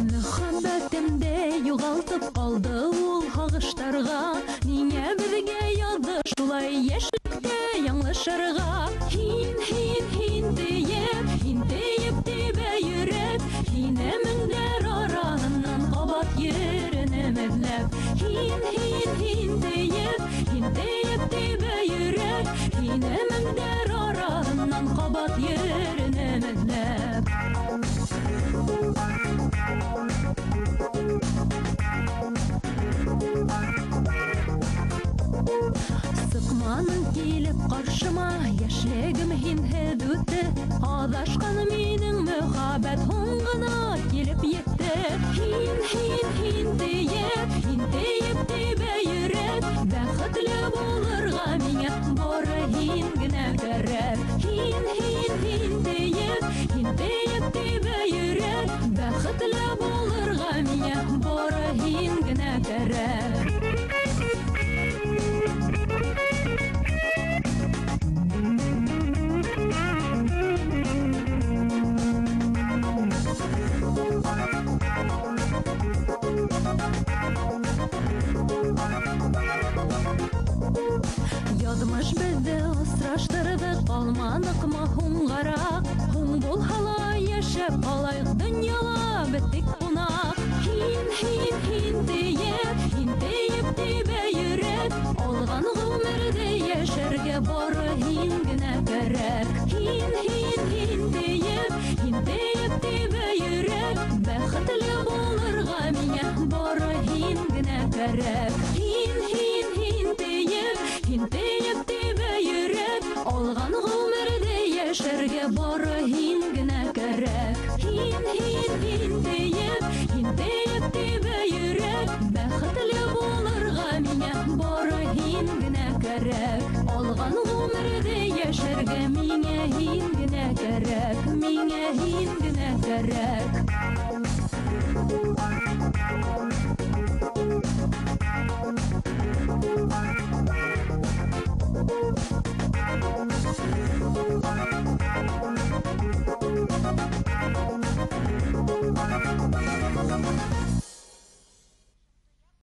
Мөхәббәтемдә югалтып калды ул һагыштарга. Нигә бергә язды шулай яшьлектә яңлышырга? Һин диеп тибә йөрәк, һине меңнәр араһыннан кабат йөренә мәдләп. Һин диеп тибә йөрәк, һине меңнәр араһыннан кабат йөренә мәдләп. Сыкманың килеп каршыма, яшьлегем һинһеҙ үтте. Аҙашҡан минең мөхәббәт һуң гына килеп етте. Һин диеп тибә йөрәк, бәхетле булырға миңә бары һин генә кәрәк. Һин диеп тибә йөрәк, бәхетле булырға миңә бары һин генә кәрәк. Язмыш безде осраштырды, калманыҡмы һуңғараҡ? Һуң булһа ла йәшәп ҡалайыҡ донъяла беҙ ҡунаҡ. Һин диеп тибә йөрәк, алған ғүмерҙе йәшәргә бары һин генә кәрәк. Һин диеп тибә йөрәк, бәхетле булырға миңә бары һин генә кәрәк. Һин диеп тибә йөрәк, алған ғүмерҙе йәшәргә бары һин генә кәрәк. Һин диеп тибә йөрәк, бәхетле булырға миңә бары һин генә кәрәк. Алған ғүмерҙе йәшәргә миңә һин генә кәрәк, миңә һин генә кәрәк.